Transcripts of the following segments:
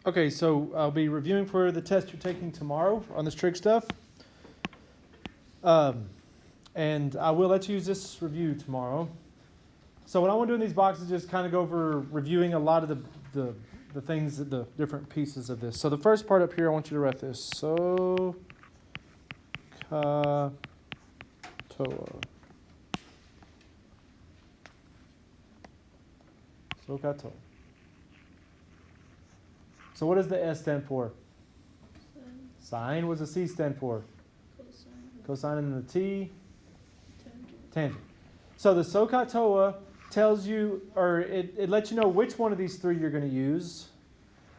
Okay, so I'll be reviewing for the test you're taking tomorrow on this trig stuff. And I will let you use this review tomorrow. So what I want to do in these boxes is just kind of go over reviewing a lot of the things, the different pieces of this. So the first part up here, I want you to write this. SOHCAHTOA. SOHCAHTOA. So what does the S stand for? Sine. What does the C stand for? Cosine. Cosine and the T? Tangent. So the SOHCAHTOA tells you, or it lets you know which one of these three you're going to use,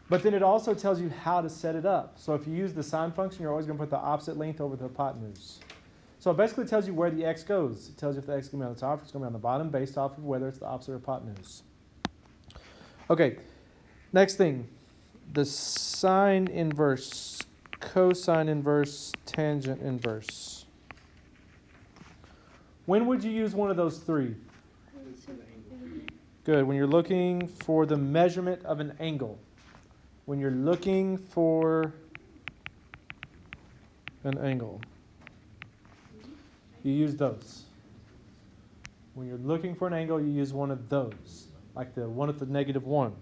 but then it also tells you how to set it up. So if you use the sine function, you're always going to put the opposite length over the hypotenuse. So it basically tells you where the x goes. It tells you if the x is going to be on the top or it's going to be on the bottom based off of whether it's the opposite or hypotenuse. Okay, next thing, the sine inverse, cosine inverse, tangent inverse. When would you use one of those three? Good. When you're looking for the measurement of an angle. When you're looking for an angle, you use those. When you're looking for an angle, you use one of those, like the one at the -1.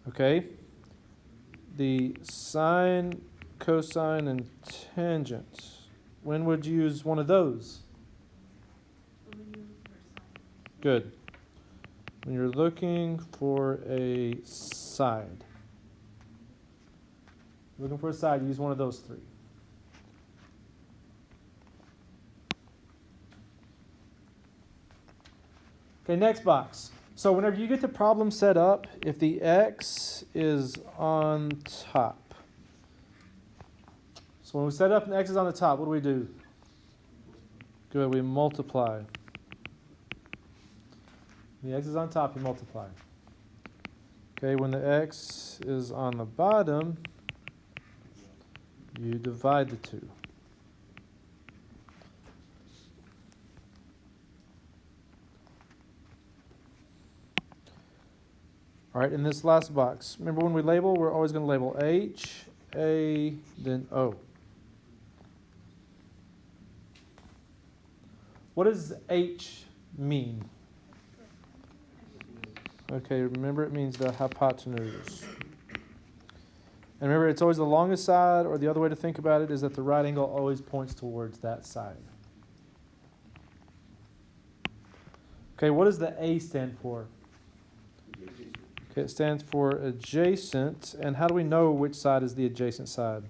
Okay? The sine, cosine, and tangent. When would you use one of those? Good. When you're looking for a side. Looking for a side, use one of those three. Okay, next box. So whenever you get the problem set up, if the x is on top. So when we set up and the x is on the top, what do we do? Good, we multiply. The x is on top, you multiply. Okay, when the x is on the bottom, you divide the two. All right, in this last box, remember when we label, we're always going to label H, A, then O. What does H mean? Okay, remember it means the hypotenuse. And remember, it's always the longest side, or the other way to think about it is that the right angle always points towards that side. Okay, what does the A stand for? Okay, it stands for adjacent. And how do we know which side is the adjacent side?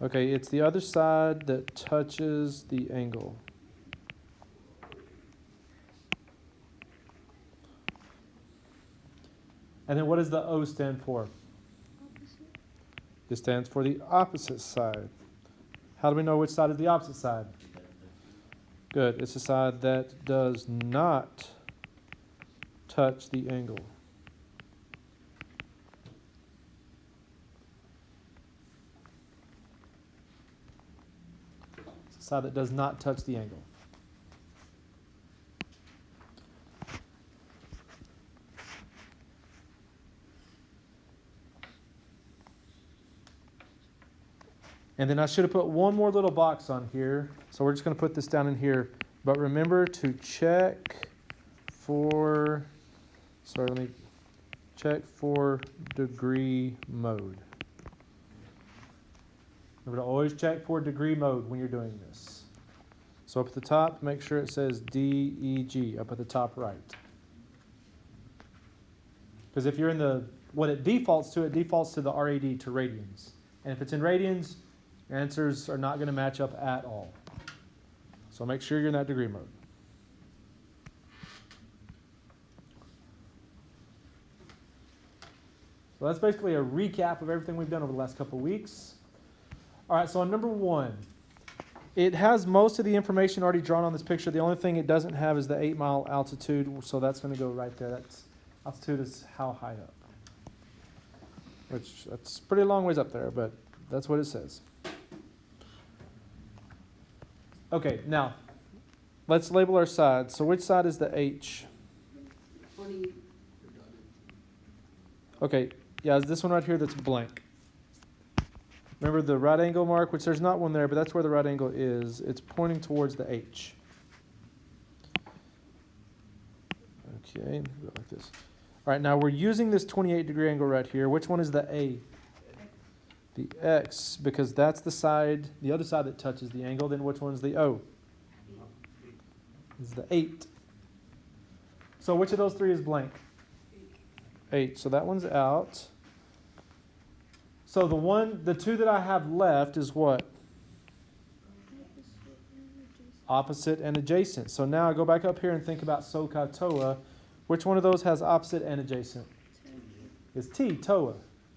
Okay, it's the other side that touches the angle. And then what does the O stand for? Opposite. It stands for the opposite side. How do we know which side is the opposite side? Good. It's the side that does not touch the angle. It's the side that does not touch the angle. And then I should have put one more little box on here. So we're just going to put this down in here. But remember to check for, check for degree mode. Remember to always check for degree mode when you're doing this. So up at the top, make sure it says DEG up at the top right. Because if you're in the, what it defaults to the RAD, to radians. And if it's in radians, your answers are not going to match up at all. So make sure you're in that degree mode. So that's basically a recap of everything we've done over the last couple of weeks. All right, so on number 1, it has most of the information already drawn on this picture. The only thing it doesn't have is the 8-mile altitude, so that's going to go right there. That's altitude is how high up. Which, that's pretty long ways up there, but that's what it says. Okay, now, let's label our sides. So which side is the H? Okay, yeah, it's this one right here that's blank. Remember the right angle mark, which there's not one there, but that's where the right angle is. It's pointing towards the H. Okay, go like this. All right, now we're using this 28-degree angle right here. Which one is the A? The X, because that's the side, the other side that touches the angle. Then which one's the O? Is the 8. So which of those three is blank? 8. So that one's out. So the two that I have left is what? Opposite and adjacent. So now I go back up here and think about SOHCAHTOA. Which one of those has opposite and adjacent? It's T, TOA.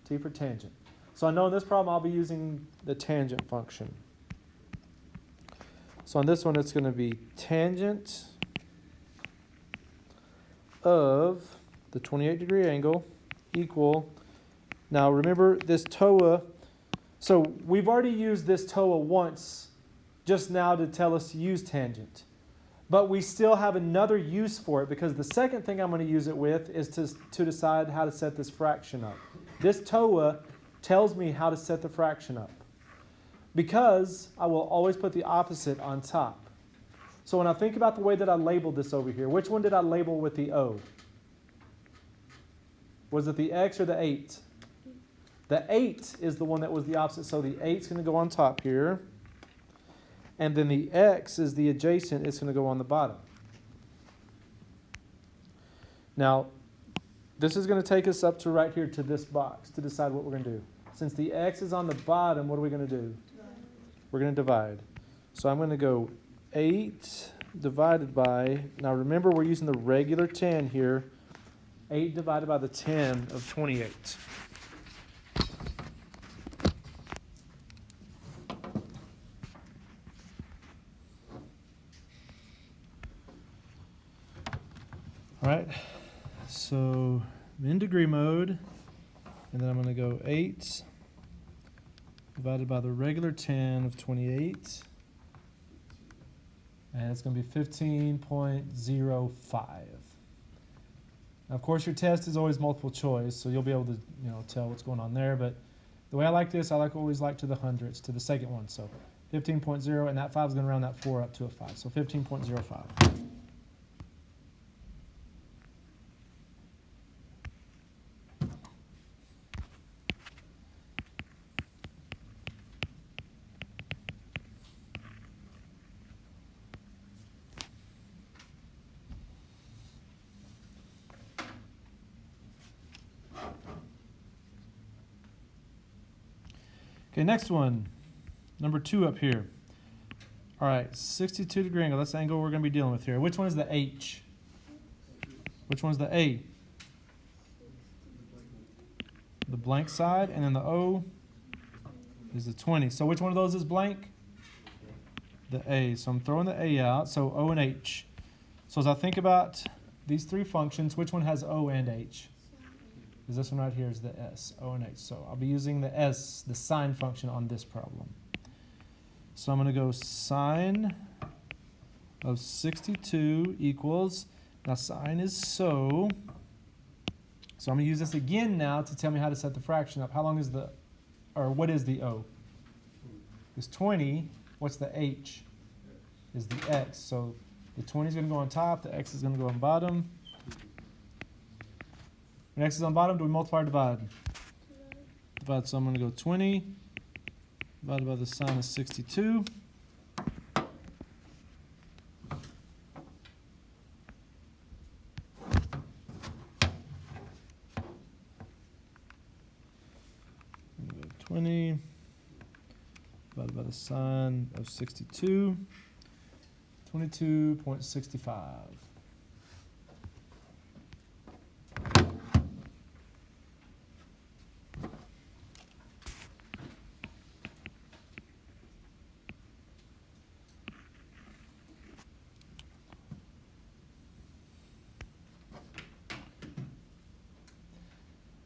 T for tangent. So I know in this problem I'll be using the tangent function. So on this one it's going to be tangent of the 28-degree angle equal. Now remember this TOA. So we've already used this TOA once just now to tell us to use tangent. But we still have another use for it because the second thing I'm going to use it with is to decide how to set this fraction up. This TOA tells me how to set the fraction up because I will always put the opposite on top. So when I think about the way that I labeled this over here, which one did I label with the O? Was it the X or the 8? The 8 is the one that was the opposite, so the 8 is going to go on top here. And then the X is the adjacent, it's going to go on the bottom. Now, this is going to take us up to right here to this box to decide what we're going to do. Since the X is on the bottom, what are we going to do? We're going to divide. So I'm going to go 8 divided by, now remember we're using the regular 10 here, 8 divided by the 10 of 28. All right, so I'm in degree mode, and then I'm going to go 8 divided by the regular 10 of 28, and it's going to be 15.05. Now, of course, your test is always multiple choice, so you'll be able to tell what's going on there, but the way I like this, always like to the hundreds, to the second one, so 15.0, and that 5 is going to round that 4 up to a 5, so 15.05. Okay, next one, number 2 up here. All right, 62-degree angle. That's the angle we're going to be dealing with here. Which one is the H? Which one's the A? The blank side, and then the O is the 20. So which one of those is blank? The A. So I'm throwing the A out, so O and H. So as I think about these three functions, which one has O and H? Because this one right here is the S, O and H. So I'll be using the S, the sine function on this problem. So I'm going to go sine of 62 equals, now sine is so I'm going to use this again now to tell me how to set the fraction up. How long is what is the O? It's 20. What's the H? Is the X. So the 20 is going to go on top, the X is going to go on bottom. When X is on bottom, do we multiply or divide? Divide, so I'm going to go 20 divided by the sine of 62. I'm going to go 20 divided by the sine of 62, 22.65.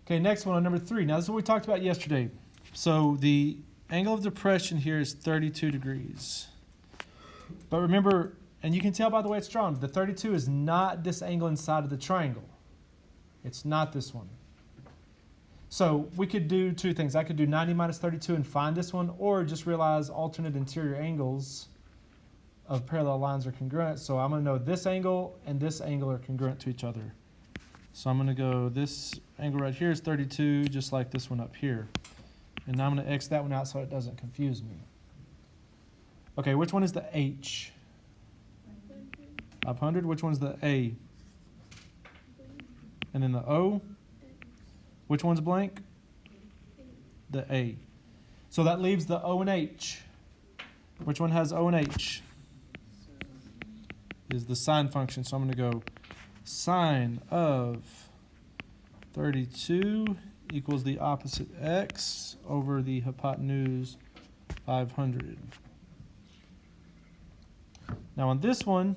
Okay, next one on number 3. Now, this is what we talked about yesterday. So the angle of depression here is 32 degrees. But remember, and you can tell by the way it's drawn, the 32 is not this angle inside of the triangle. It's not this one. So we could do two things. I could do 90 minus 32 and find this one, or just realize alternate interior angles of parallel lines are congruent. So I'm going to know this angle and this angle are congruent to each other. So I'm going to go, this angle right here is 32, just like this one up here. And now I'm going to X that one out so it doesn't confuse me. Okay, which one is the H? 500. Which one's the A? And then the O? Which one's blank? The A. So that leaves the O and H. Which one has O and H? Is the sine function. So I'm going to go sine of 32 equals the opposite x over the hypotenuse 500. Now on this one,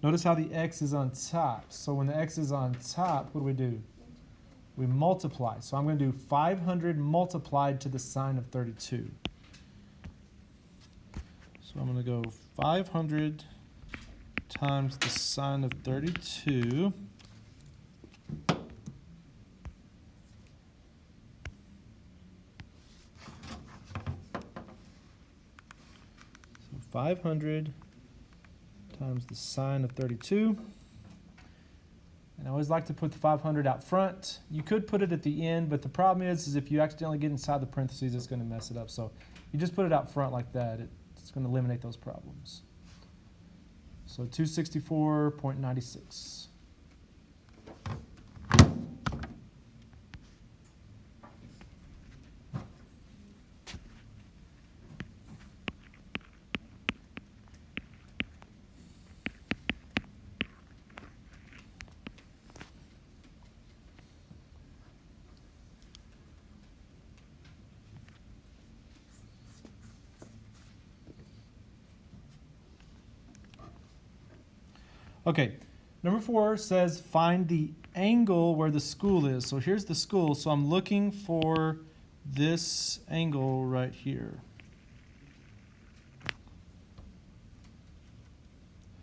notice how the x is on top. So when the x is on top, what do? We multiply. So I'm going to do 500 multiplied to the sine of 32. So I'm going to go 500 times the sine of 32. So 500 times the sine of 32. And I always like to put the 500 out front. You could put it at the end, but the problem is if you accidentally get inside the parentheses, it's going to mess it up. So you just put it out front like that. It's going to eliminate those problems. So 264.96. Okay, number 4 says find the angle where the school is. So here's the school. So I'm looking for this angle right here.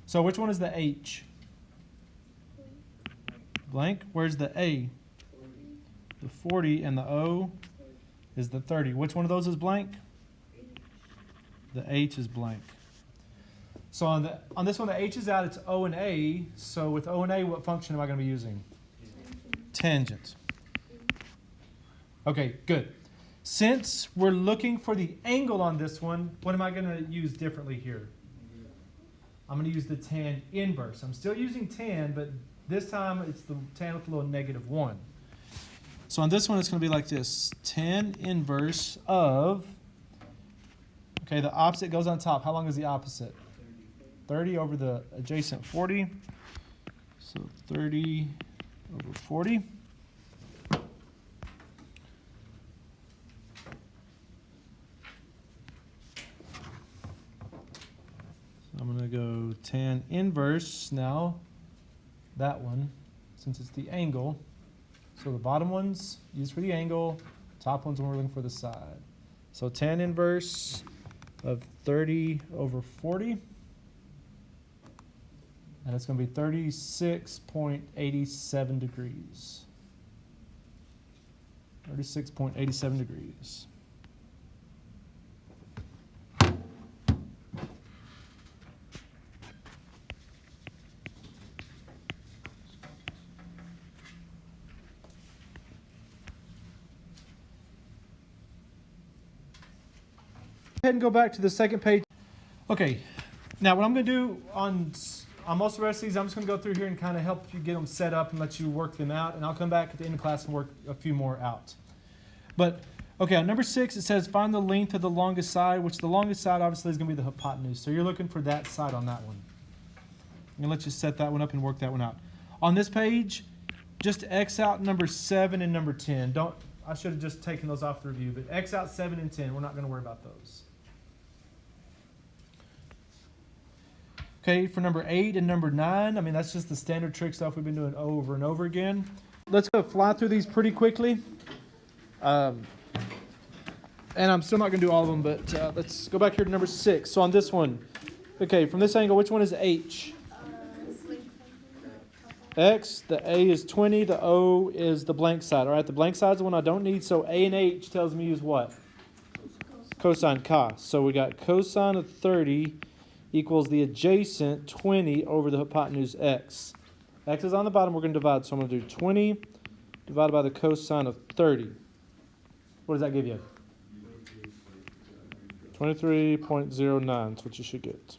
So which one is the H? Blank. Where's the A? The 40, and the O is the 30. Which one of those is blank? The H is blank. So on this one, the H is out, it's O and A. So with O and A, what function am I going to be using? Tangent. Okay, good. Since we're looking for the angle on this one, what am I going to use differently here? I'm going to use the tan inverse. I'm still using tan, but this time it's the tan with a little -1. So on this one, it's going to be like this. Tan inverse of, okay, the opposite goes on top. How long is the opposite? 30 over the adjacent 40. So 30 over 40. So I'm going to go tan inverse now. That one, since it's the angle. So the bottom one's used for the angle. Top one's when we're looking for the side. So tan inverse of 30 over 40. And it's going to be 36.87 degrees. 36.87 degrees. Go ahead and go back to the second page. Okay, now what I'm going to do on most of the rest of these, I'm just going to go through here and kind of help you get them set up and let you work them out. And I'll come back at the end of class and work a few more out. But, okay, on number 6, it says find the length of the longest side, which the longest side obviously is going to be the hypotenuse. So you're looking for that side on that one. I'm going to let you set that one up and work that one out. On this page, just X out number 7 and number 10. I should have just taken those off the review, but X out 7 and 10. We're not going to worry about those. Okay, for number 8 and number 9, I mean, that's just the standard trick stuff we've been doing over and over again. Let's go fly through these pretty quickly. And I'm still not going to do all of them, but let's go back here to number 6. So on this one, okay, from this angle, which one is H? X, the A is 20, the O is the blank side. All right, the blank side is the one I don't need, so A and H tells me use what? Cosine, cos. So we got cosine of 30 equals the adjacent 20 over the hypotenuse X. X is on the bottom, we're going to divide. So I'm going to do 20 divided by the cosine of 30. What does that give you? 23.09 is what you should get.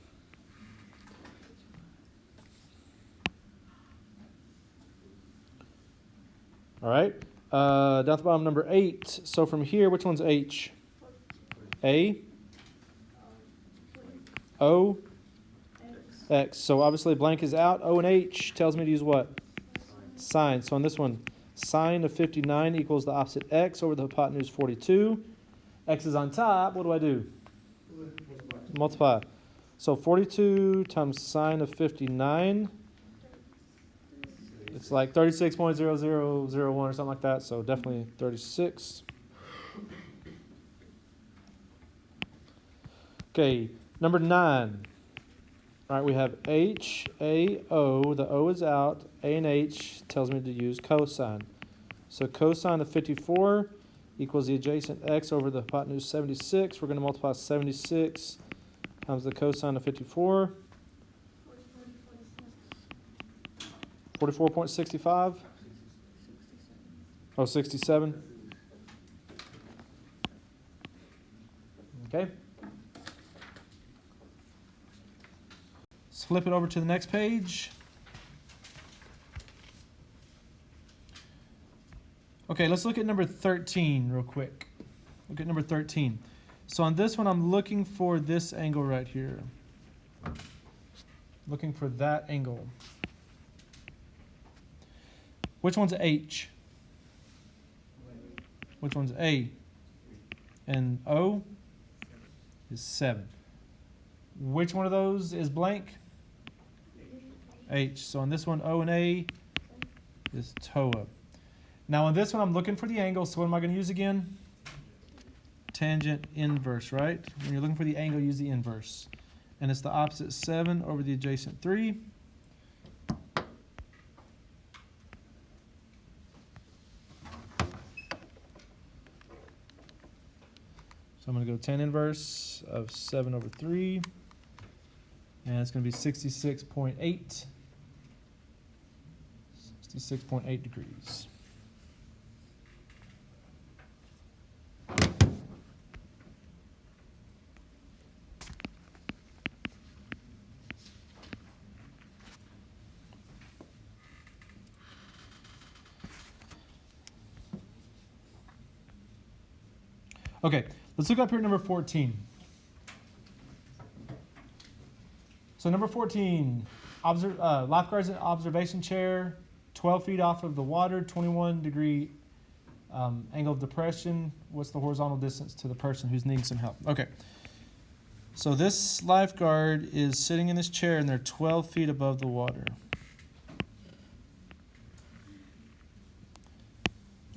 All right, down at the bottom, number 8. So from here, which one's H? A, O, X. So obviously blank is out. O and H tells me to use what? Sine. So on this one, sine of 59 equals the opposite X over the hypotenuse 42. X is on top. What do? Multiply. So 42 times sine of 59. It's like 36.0001 or something like that. So definitely 36. Okay, number 9. All right, we have H, A, O. The O is out. A and H tells me to use cosine. So cosine of 54 equals the adjacent X over the hypotenuse 76. We're going to multiply 76 times the cosine of 54. 44.65? Oh, 67. Okay. Let's flip it over to the next page. Okay, let's look at number 13 real quick. Look at number 13. So on this one, I'm looking for this angle right here. Looking for that angle. Which one's H? Which one's A? And O is 7. Which one of those is blank? H. So on this one, O and A is TOA. Now on this one, I'm looking for the angle, so what am I going to use again? Tangent inverse, right? When you're looking for the angle, use the inverse. And it's the opposite 7 over the adjacent 3. So I'm going to go tan inverse of 7 over 3. And it's going to be 66.8. 66.8 degrees. Okay, let's look up here at number 14. So number 14, lifeguards in observation chair, 12 feet off of the water, 21 degree angle of depression. What's the horizontal distance to the person who's needing some help? Okay, so this lifeguard is sitting in this chair and they're 12 feet above the water.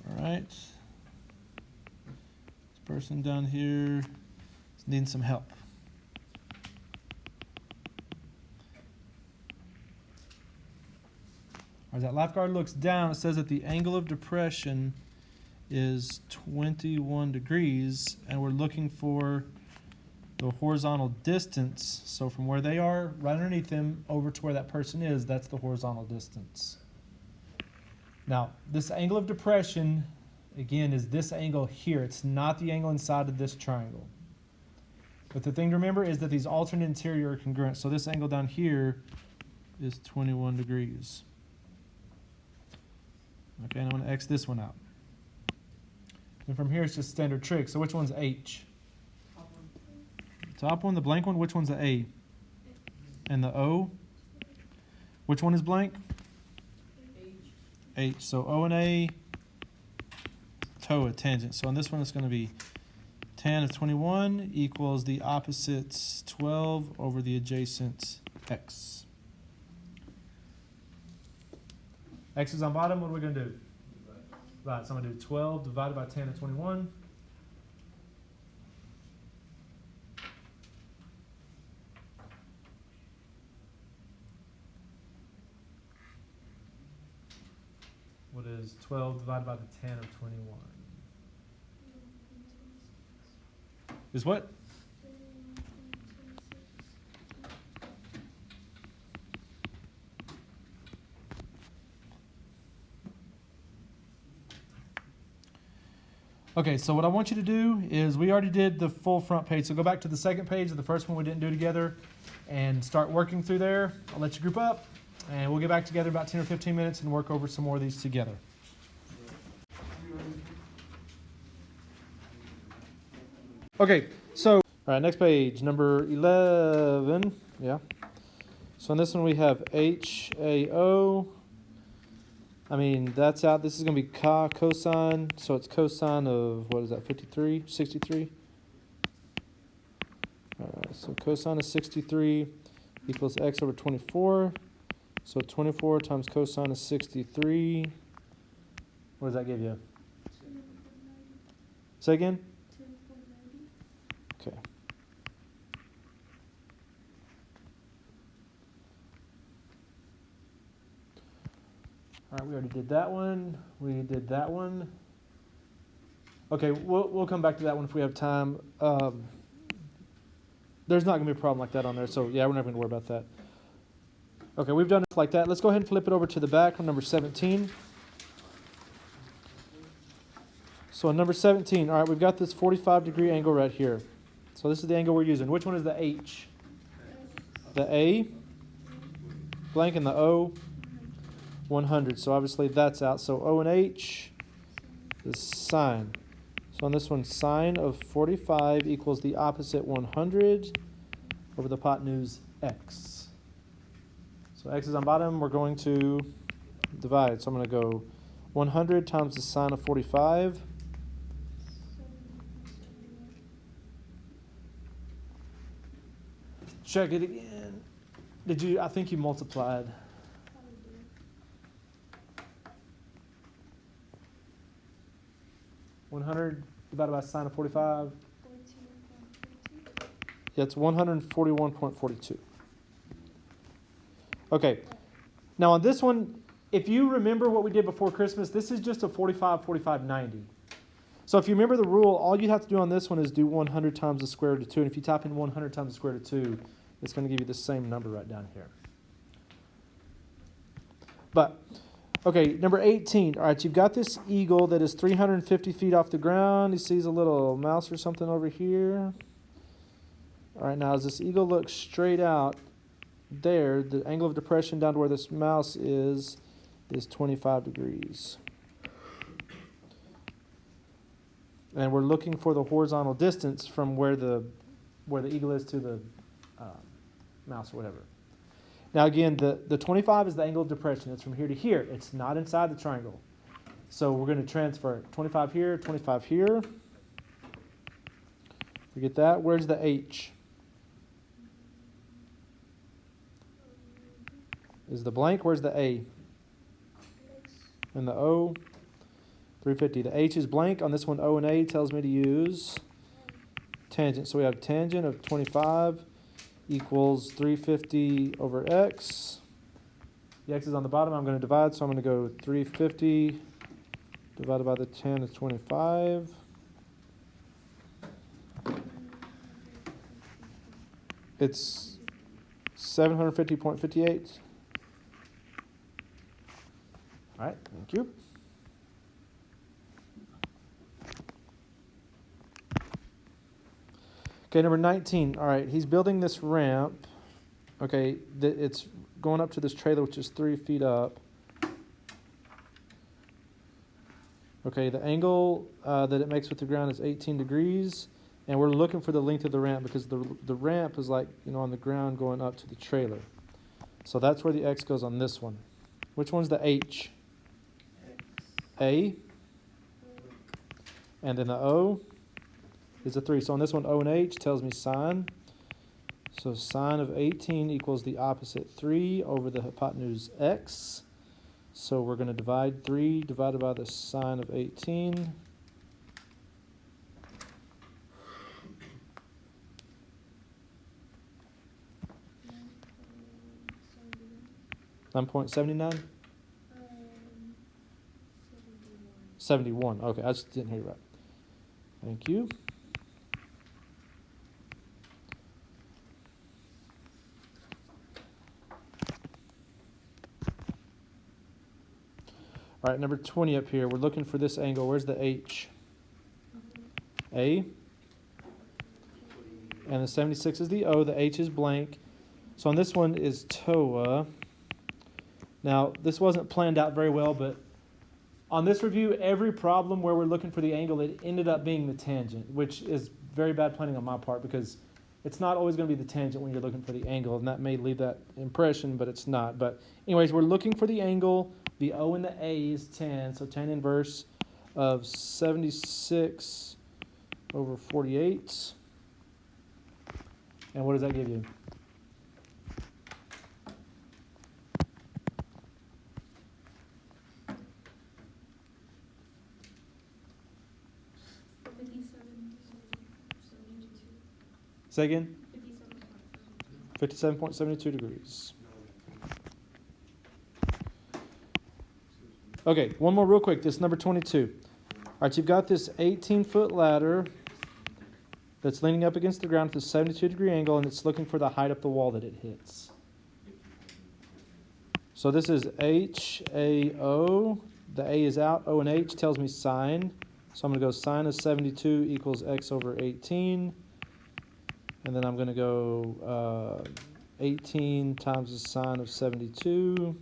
All right. Person down here is needing some help. As that lifeguard looks down, it says that the angle of depression is 21 degrees, and we're looking for the horizontal distance. So from where they are, right underneath them, over to where that person is, that's the horizontal distance. Now, this angle of depression, again, is this angle here. It's not the angle inside of this triangle. But the thing to remember is that these alternate interior are congruent. So this angle down here is 21 degrees. Okay, and I'm going to X this one out. And from here, it's just standard trig. So which one's H? Top one, the blank one, which one's the A? And the O? Which one is blank? H. So O and A, TOA, tangent. So on this one, it's going to be tan of 21 equals the opposite 12 over the adjacent X. X is on bottom. What are we going to do? Right, so I'm going to do 12 divided by tan of 21. What is 12 divided by the 10 of 21? Is what? Okay, so what I want you to do is we already did the full front page. So go back to the second page of the first one we didn't do together and start working through there. I'll let you group up and we'll get back together in about 10 or 15 minutes and work over some more of these together. Okay, so, all right, next page, number 11. Yeah. So on this one we have HAO. I mean, that's out. This is going to be cosine. So it's cosine of, what is that, 53? 63? All right, so cosine of 63 equals x over 24. So 24 times cosine of 63. What does that give you? Say again? 10.90. Okay. All right, we already did that one. We did that one. Okay, we'll come back to that one if we have time. There's not going to be a problem like that on there, so yeah, we're not going to worry about that. Okay, we've done it like that. Let's go ahead and flip it over to the back on number 17. So on number 17, all right, we've got this 45-degree angle right here. So this is the angle we're using. Which one is the H? The A, blank, and the O, 100. So obviously that's out. So O and H is sine. So on this one, sine of 45 equals the opposite 100 over the hypotenuse x. So x is on bottom. We're going to divide. So I'm going to go 100 times the sine of 45. Check it again. Did you? I think you multiplied. $100 divided by sine of 45. Yeah, it's 141.42. Okay. Now on this one, if you remember what we did before Christmas, this is just a 45, 45, 90. So if you remember the rule, all you have to do on this one is do 100 times the square root of 2. And if you type in 100 times the square root of 2, it's going to give you the same number right down here. But, okay, number 18. All right, you've got this eagle that is 350 feet off the ground. He sees a little mouse or something over here. All right, now as this eagle looks straight out there, the angle of depression down to where this mouse is 25 degrees. And we're looking for the horizontal distance from where the eagle is to the mouse or whatever. Now again, the 25 is the angle of depression. It's from here to here. It's not inside the triangle. So we're going to transfer it. 25 here, 25 here. We get that. Where's the H? Is the blank? Where's the A? And the O? 350. The H is blank. On this one, O and A tells me to use tangent. So we have tangent of 25 equals 350 over x. The x is on the bottom. I'm going to divide, so I'm going to go 350 divided by the 10 is 25. It's 750.58. All right, thank you. Okay, number 19. All right, he's building this ramp. Okay, it's going up to this trailer, which is 3 feet up. Okay, the angle that it makes with the ground is 18 degrees. And we're looking for the length of the ramp because the ramp is like, on the ground going up to the trailer. So that's where the X goes on this one. Which one's the H? A. And then the O is a 3. So on this one, O and H tells me sine. So sine of 18 equals the opposite 3 over the hypotenuse X. So we're going to divide 3 divided by the sine of 18. $9.79. 71. Okay, I just didn't hear you right. Thank you. All right, number 20 up here. We're looking for this angle. Where's the H? A. And the 76 is the O. The H is blank. So on this one is TOA. Now, this wasn't planned out very well, but on this review, every problem where we're looking for the angle, it ended up being the tangent, which is very bad planning on my part because it's not always going to be the tangent when you're looking for the angle, and that may leave that impression, but it's not. But anyways, we're looking for the angle. The O and the A is tan, so tan inverse of 76 over 48. And what does that give you? Say again? 57.72 degrees. Okay, one more real quick. This is number 22. All right, you've got this 18-foot ladder that's leaning up against the ground at a 72-degree angle, and it's looking for the height up the wall that it hits. So this is HAO. The A is out. O and H tells me sine. So I'm going to go sine of 72 equals x over 18. And then I'm going to go 18 times the sine of 72.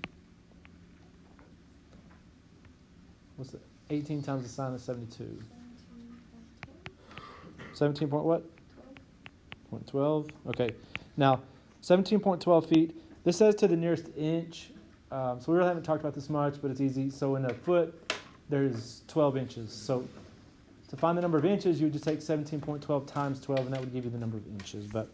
What's it? 18 times the sine of 72. 17 point what? 12. Okay. Now, 17.12 feet. This says to the nearest inch. So we really haven't talked about this much, but it's easy. So in a foot, there's 12 inches. So to find the number of inches, you would just take 17.12 times 12, and that would give you the number of inches. But